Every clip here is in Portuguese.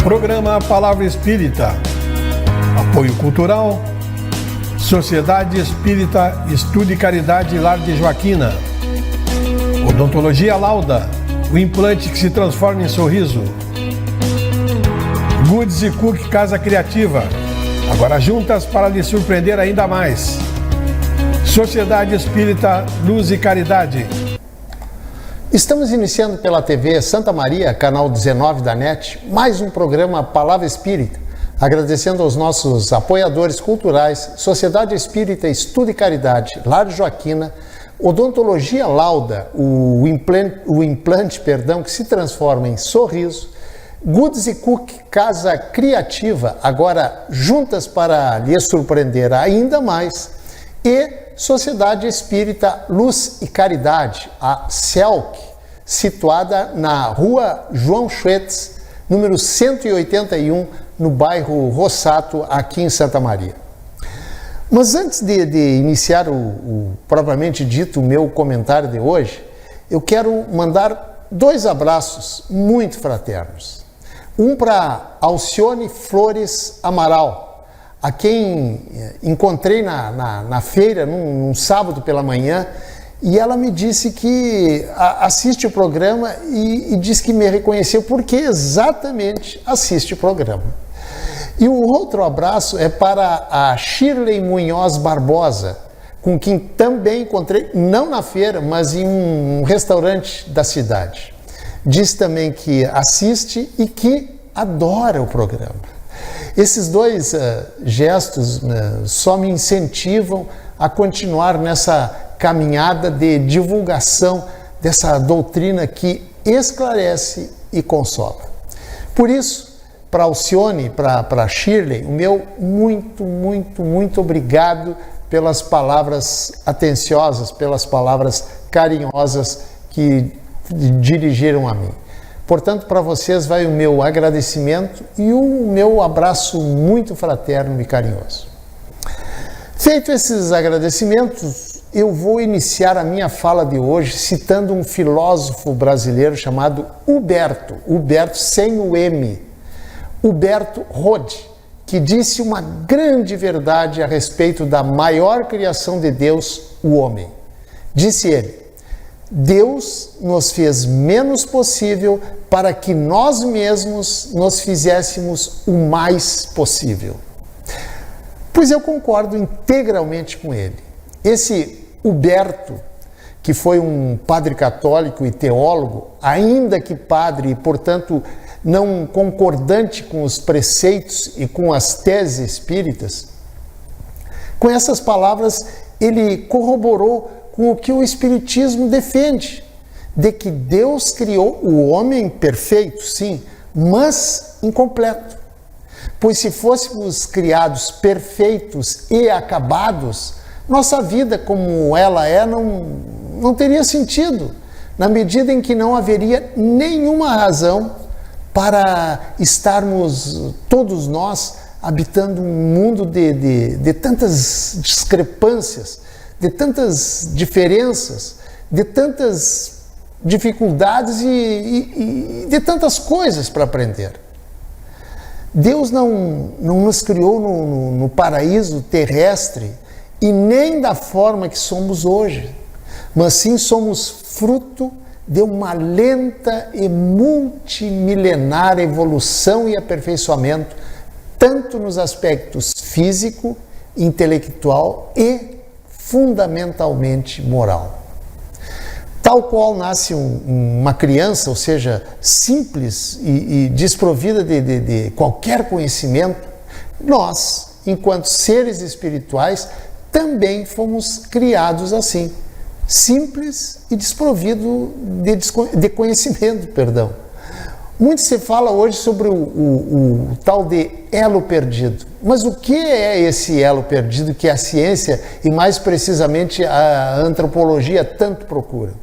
Programa Palavra Espírita. Apoio Cultural. Sociedade Espírita Estudo e Caridade Lar de Joaquina. Odontologia Lauda. O implante que se transforma em sorriso. Goods e Cook Casa Criativa. Agora juntas para lhe surpreender ainda mais. Sociedade Espírita Luz e Caridade. Estamos iniciando pela TV Santa Maria, canal 19 da NET, mais um programa Palavra Espírita, agradecendo aos nossos apoiadores culturais, Sociedade Espírita Estudo e Caridade, Lar de Joaquina, Odontologia Lauda, o implante que se transforma em sorriso, Goods e Cook Casa Criativa, agora juntas para lhe surpreender ainda mais, e Sociedade Espírita Luz e Caridade, a CELC, situada na Rua João Schwetz, número 181, no bairro Rossato, aqui em Santa Maria. Mas antes de iniciar propriamente dito, o meu comentário de hoje, eu quero mandar dois abraços muito fraternos. Um para Alcione Flores Amaral, a quem encontrei na feira, num sábado pela manhã, e ela me disse que assiste o programa e disse que me reconheceu porque exatamente assiste o programa. E o outro abraço é para a Shirley Munhoz Barbosa, com quem também encontrei, não na feira, mas em um restaurante da cidade. Diz também que assiste e que adora o programa. Esses dois gestos só me incentivam a continuar nessa caminhada de divulgação dessa doutrina que esclarece e consola. Por isso, para Alcione, para Shirley, o meu muito obrigado pelas palavras atenciosas, pelas palavras carinhosas que dirigiram a mim. Portanto, para vocês vai o meu agradecimento e o meu abraço muito fraterno e carinhoso. Feito esses agradecimentos, eu vou iniciar a minha fala de hoje citando um filósofo brasileiro chamado Huberto sem o M, Huberto Rode, que disse uma grande verdade a respeito da maior criação de Deus, o homem. Disse ele: Deus nos fez menos possível para que nós mesmos nos fizéssemos o mais possível. Pois eu concordo integralmente com ele. Esse Huberto, que foi um padre católico e teólogo, ainda que padre e, portanto, não concordante com os preceitos e com as teses espíritas, com essas palavras ele corroborou com o que o Espiritismo defende, de que Deus criou o homem perfeito, sim, mas incompleto. Pois se fôssemos criados perfeitos e acabados, nossa vida como ela é não teria sentido, na medida em que não haveria nenhuma razão para estarmos todos nós habitando um mundo de tantas discrepâncias, de tantas diferenças, de tantas dificuldades e de tantas coisas para aprender. Deus não nos criou no paraíso terrestre e nem da forma que somos hoje, mas sim somos fruto de uma lenta e multimilenar evolução e aperfeiçoamento, tanto nos aspectos físico, intelectual e fundamentalmente moral. Tal qual nasce uma criança, ou seja, simples e desprovida de qualquer conhecimento, nós, enquanto seres espirituais, também fomos criados assim, simples e desprovido de conhecimento, Muito se fala hoje sobre o tal de elo perdido. Mas o que é esse elo perdido que a ciência e mais precisamente a antropologia tanto procura?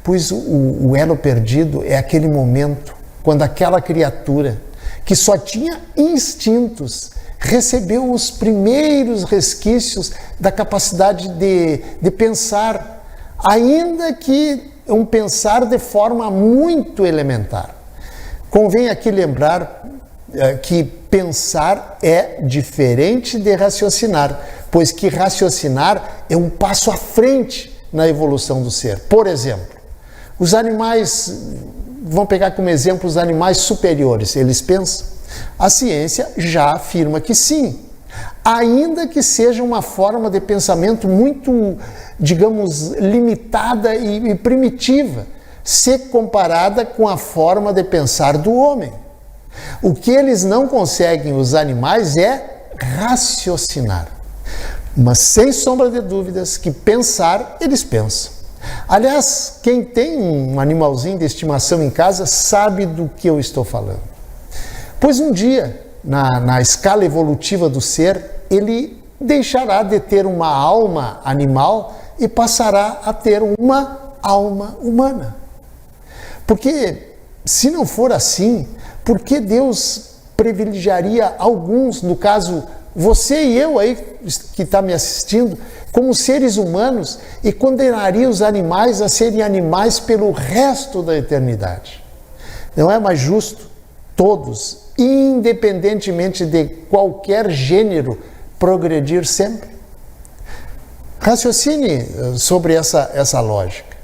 Pois o elo perdido é aquele momento quando aquela criatura que só tinha instintos recebeu os primeiros resquícios da capacidade de pensar, ainda que um pensar de forma muito elementar. Convém aqui lembrar que pensar é diferente de raciocinar, pois que raciocinar é um passo à frente na evolução do ser. Por exemplo, os animais, vamos pegar como exemplo os animais superiores, eles pensam? A ciência já afirma que sim, ainda que seja uma forma de pensamento muito, digamos, limitada e primitiva, se comparada com a forma de pensar do homem. O que eles não conseguem, os animais, é raciocinar. Mas sem sombra de dúvidas que pensar, eles pensam. Aliás, quem tem um animalzinho de estimação em casa sabe do que eu estou falando. Pois um dia, na escala evolutiva do ser, ele deixará de ter uma alma animal e passará a ter uma alma humana. Porque, se não for assim, por que Deus privilegiaria alguns, no caso, você e eu aí que está me assistindo, como seres humanos e condenaria os animais a serem animais pelo resto da eternidade? Não é mais justo todos, independentemente de qualquer gênero, progredir sempre? Raciocine sobre essa lógica.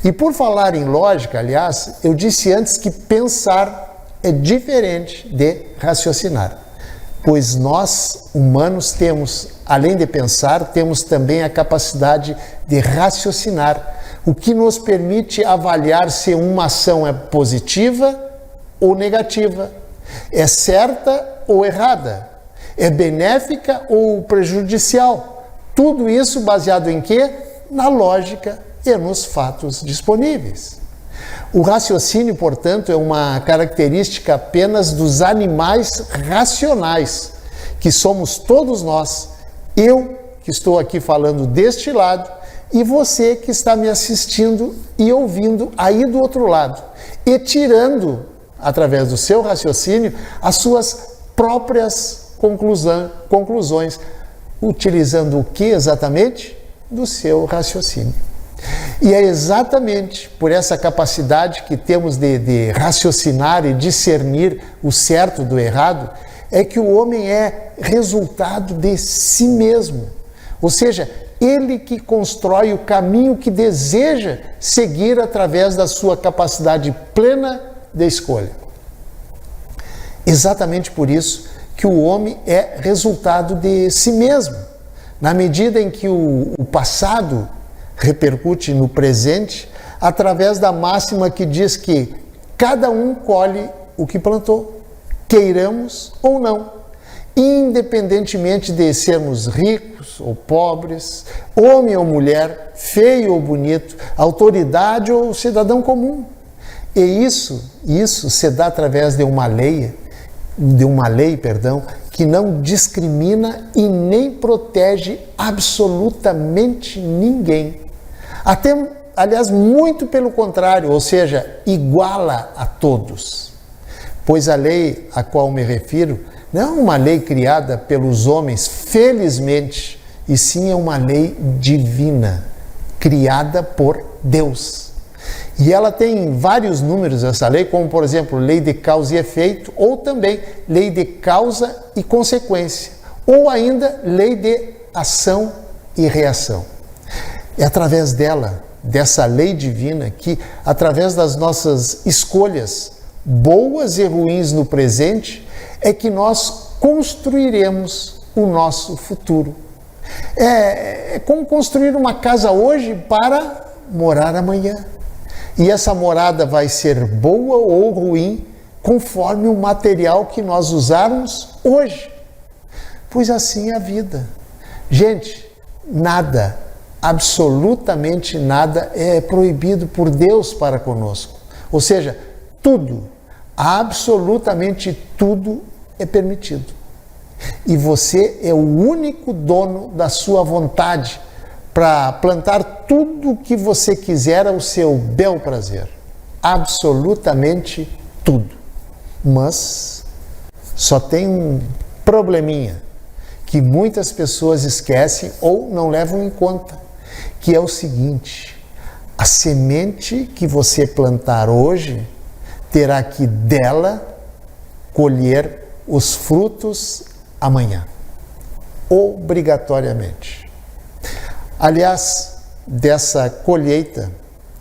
E por falar em lógica, aliás, eu disse antes que pensar é diferente de raciocinar. Pois nós, humanos, temos, além de pensar, temos também a capacidade de raciocinar, o que nos permite avaliar se uma ação é positiva ou negativa, é certa ou errada, é benéfica ou prejudicial. Tudo isso baseado em quê? Na lógica e nos fatos disponíveis. O raciocínio, portanto, é uma característica apenas dos animais racionais, que somos todos nós, eu que estou aqui falando deste lado e você que está me assistindo e ouvindo aí do outro lado, e tirando, através do seu raciocínio, as suas próprias conclusões, utilizando o que exatamente? Do seu raciocínio. E é exatamente por essa capacidade que temos de raciocinar e discernir o certo do errado, é que o homem é resultado de si mesmo. Ou seja, ele que constrói o caminho que deseja seguir através da sua capacidade plena de escolha. Exatamente por isso que o homem é resultado de si mesmo. Na medida em que o passado repercute no presente, através da máxima que diz que cada um colhe o que plantou, queiramos ou não, independentemente de sermos ricos ou pobres, homem ou mulher, feio ou bonito, autoridade ou cidadão comum. E isso se dá através de uma lei, que não discrimina e nem protege absolutamente ninguém. Até, aliás, muito pelo contrário, ou seja, iguala a todos. Pois a lei a qual me refiro não é uma lei criada pelos homens, felizmente, e sim é uma lei divina, criada por Deus. E ela tem vários números, essa lei, como, por exemplo, lei de causa e efeito, ou também lei de causa e consequência, ou ainda lei de ação e reação. É através dessa lei divina, que através das nossas escolhas, boas e ruins no presente, é que nós construiremos o nosso futuro. É como construir uma casa hoje para morar amanhã. E essa morada vai ser boa ou ruim, conforme o material que nós usarmos hoje. Pois assim é a vida. Gente, nada, absolutamente nada é proibido por Deus para conosco. Ou seja, tudo, absolutamente tudo é permitido. E você é o único dono da sua vontade para plantar tudo o que você quiser ao seu bel prazer. Absolutamente tudo. Mas só tem um probleminha que muitas pessoas esquecem ou não levam em conta, que é o seguinte: a semente que você plantar hoje terá que dela colher os frutos amanhã, obrigatoriamente. Aliás, dessa colheita,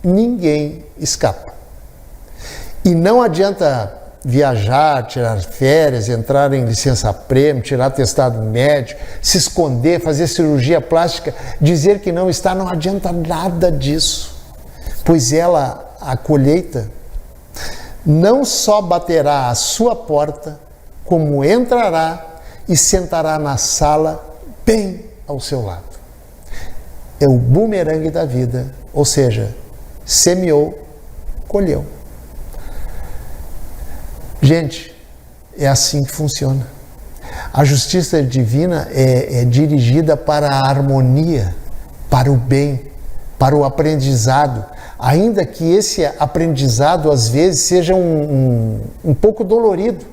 ninguém escapa. E não adianta viajar, tirar férias, entrar em licença-prêmio, tirar atestado médico, se esconder, fazer cirurgia plástica, dizer que não está, não adianta nada disso. Pois a colheita, não só baterá à sua porta, como entrará e sentará na sala bem ao seu lado. É o bumerangue da vida, ou seja, semeou, colheu. Gente, é assim que funciona. A justiça divina é dirigida para a harmonia, para o bem, para o aprendizado, ainda que esse aprendizado às vezes seja um pouco dolorido.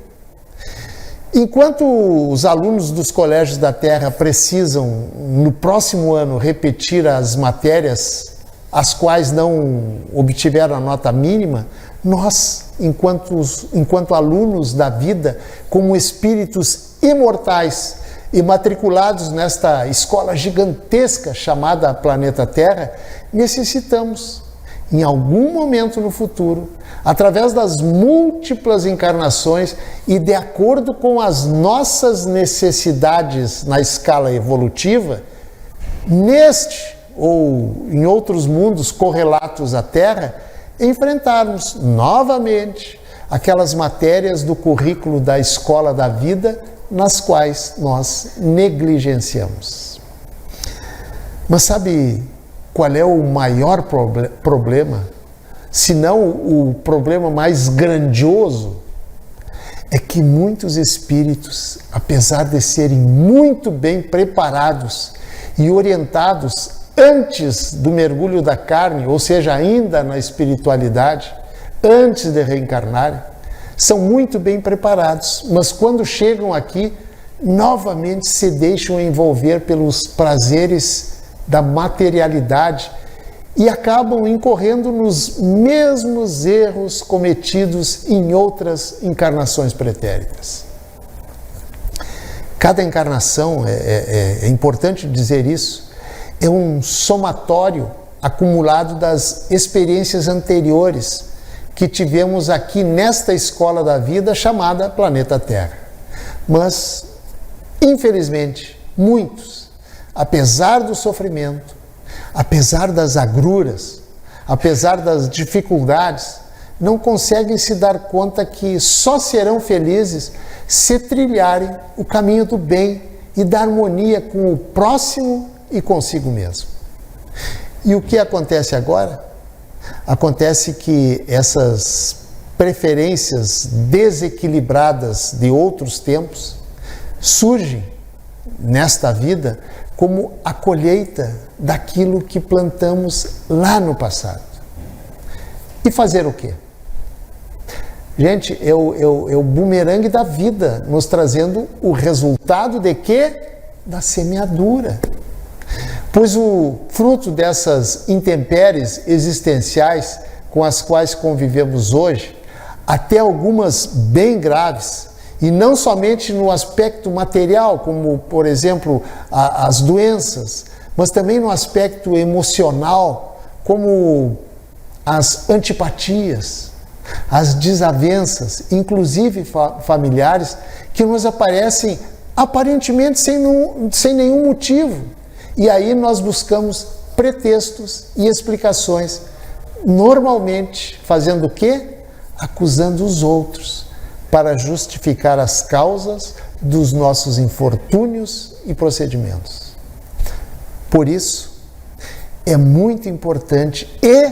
Enquanto os alunos dos colégios da Terra precisam, no próximo ano, repetir as matérias as quais não obtiveram a nota mínima, nós, enquanto alunos da vida, como espíritos imortais e matriculados nesta escola gigantesca chamada Planeta Terra, necessitamos, em algum momento no futuro, através das múltiplas encarnações e de acordo com as nossas necessidades na escala evolutiva, neste ou em outros mundos correlatos à Terra, enfrentarmos novamente aquelas matérias do currículo da escola da vida nas quais nós negligenciamos. Mas sabe qual é o maior problema? Se não o problema mais grandioso, é que muitos espíritos, apesar de serem muito bem preparados e orientados antes do mergulho da carne, ou seja, ainda na espiritualidade, antes de reencarnarem, são muito bem preparados, mas quando chegam aqui, novamente se deixam envolver pelos prazeres da materialidade e acabam incorrendo nos mesmos erros cometidos em outras encarnações pretéritas. Cada encarnação, é importante dizer isso, é um somatório acumulado das experiências anteriores que tivemos aqui nesta escola da vida chamada Planeta Terra. Mas, infelizmente, muitos, apesar do sofrimento, apesar das agruras, apesar das dificuldades, não conseguem se dar conta que só serão felizes se trilharem o caminho do bem e da harmonia com o próximo e consigo mesmo. E o que acontece agora? Acontece que essas preferências desequilibradas de outros tempos surgem nesta vida como a colheita daquilo que plantamos lá no passado. E fazer o quê? Gente, é o bumerangue da vida, nos trazendo o resultado de quê? Da semeadura. Pois o fruto dessas intempéries existenciais com as quais convivemos hoje, até algumas bem graves, e não somente no aspecto material, como, por exemplo, as doenças, mas também no aspecto emocional, como as antipatias, as desavenças, inclusive familiares, que nos aparecem aparentemente sem nenhum motivo. E aí nós buscamos pretextos e explicações, normalmente fazendo o quê? Acusando os outros, para justificar as causas dos nossos infortúnios e procedimentos. Por isso, é muito importante e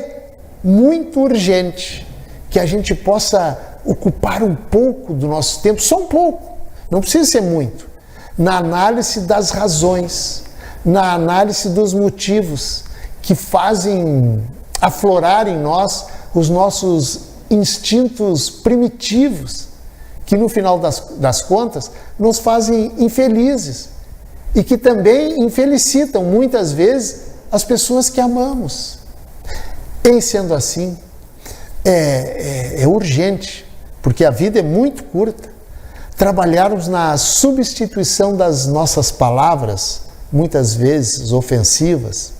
muito urgente que a gente possa ocupar um pouco do nosso tempo, só um pouco, não precisa ser muito, na análise das razões, na análise dos motivos que fazem aflorar em nós os nossos instintos primitivos, que no final das contas nos fazem infelizes e que também infelicitam muitas vezes as pessoas que amamos. Em sendo assim, é urgente, porque a vida é muito curta, trabalharmos na substituição das nossas palavras, muitas vezes ofensivas,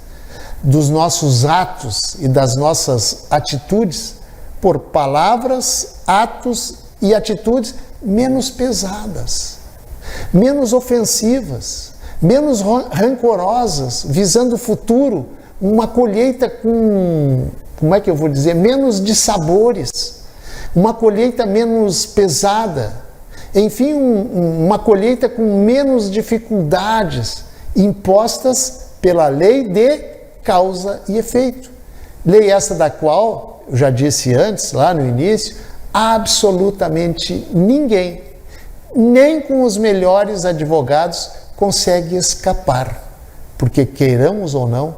dos nossos atos e das nossas atitudes, por palavras, atos e atitudes menos pesadas, menos ofensivas, menos rancorosas, visando o futuro, uma colheita com, menos dissabores, uma colheita menos pesada, enfim, uma colheita com menos dificuldades impostas pela lei de causa e efeito. Lei essa da qual, eu já disse antes, lá no início, absolutamente ninguém, nem com os melhores advogados, consegue escapar, porque queiramos ou não,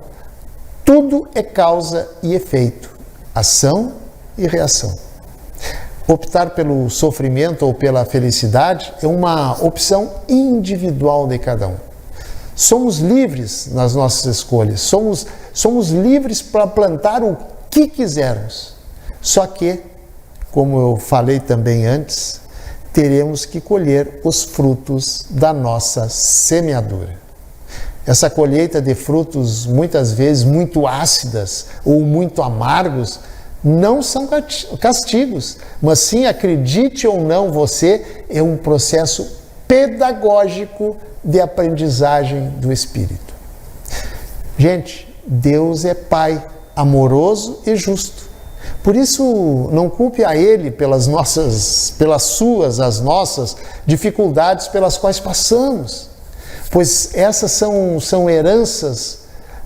tudo é causa e efeito, ação e reação. Optar pelo sofrimento ou pela felicidade é uma opção individual de cada um. Somos livres nas nossas escolhas, somos livres para plantar o que quisermos. Só que, como eu falei também antes, teremos que colher os frutos da nossa semeadura. Essa colheita de frutos, muitas vezes muito ácidas ou muito amargos, não são castigos, mas sim, acredite ou não você, é um processo pedagógico de aprendizagem do Espírito. Gente, Deus é Pai amoroso e justo. Por isso, não culpe a Ele pelas nossas dificuldades pelas quais passamos, pois essas são heranças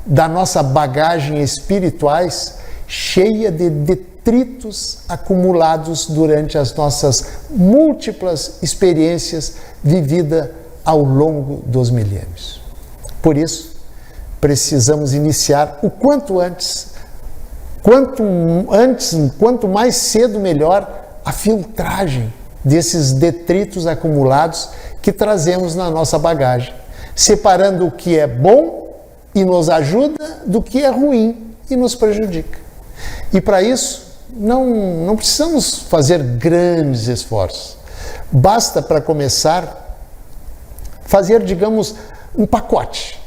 da nossa bagagem espirituais, cheia de detritos acumulados durante as nossas múltiplas experiências vividas ao longo dos milênios. Por isso, precisamos iniciar o quanto antes, quanto mais cedo melhor, a filtragem desses detritos acumulados que trazemos na nossa bagagem, separando o que é bom e nos ajuda do que é ruim e nos prejudica. E para isso, não precisamos fazer grandes esforços. Basta, para começar, fazer, digamos, um pacote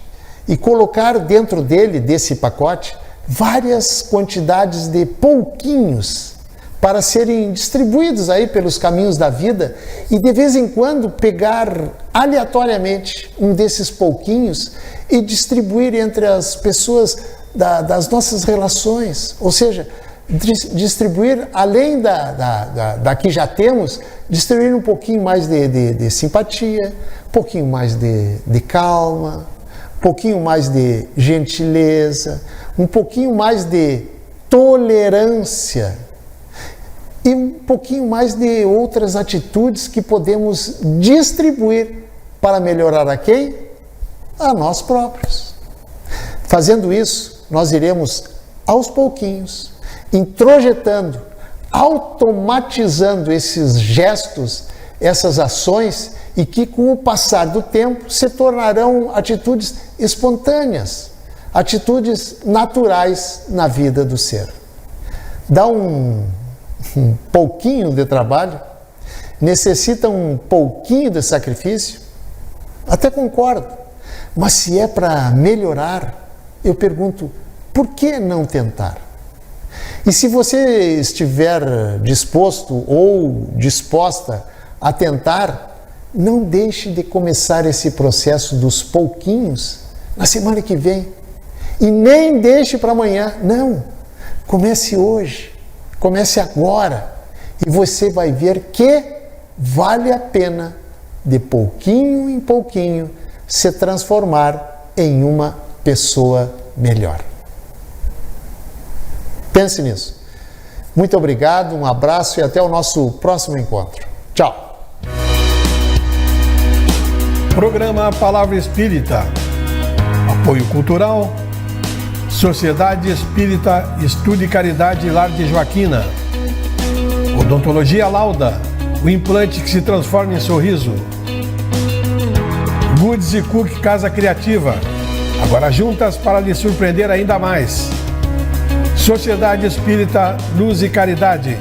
e colocar dentro desse pacote, várias quantidades de pouquinhos para serem distribuídos aí pelos caminhos da vida e de vez em quando pegar aleatoriamente um desses pouquinhos e distribuir entre as pessoas das nossas relações, ou seja, distribuir além da que já temos, distribuir um pouquinho mais de simpatia, um pouquinho mais de calma, um pouquinho mais de gentileza, um pouquinho mais de tolerância e um pouquinho mais de outras atitudes que podemos distribuir para melhorar a quem? A nós próprios. Fazendo isso, nós iremos aos pouquinhos, introjetando, automatizando esses gestos, essas ações, e que com o passar do tempo se tornarão atitudes espontâneas, atitudes naturais na vida do ser. Dá um pouquinho de trabalho, necessita um pouquinho de sacrifício, até concordo, mas se é para melhorar, eu pergunto, por que não tentar? E se você estiver disposto ou disposta a tentar, não deixe de começar esse processo dos pouquinhos na semana que vem. E nem deixe para amanhã, não. Comece hoje, comece agora. E você vai ver que vale a pena, de pouquinho em pouquinho, se transformar em uma pessoa melhor. Pense nisso. Muito obrigado, um abraço e até o nosso próximo encontro. Tchau. Programa Palavra Espírita. Apoio Cultural. Sociedade Espírita Estudo e Caridade Lar de Joaquina. Odontologia Lauda. O implante que se transforma em sorriso. Goods e Cook Casa Criativa. Agora juntas para lhe surpreender ainda mais. Sociedade Espírita Luz e Caridade.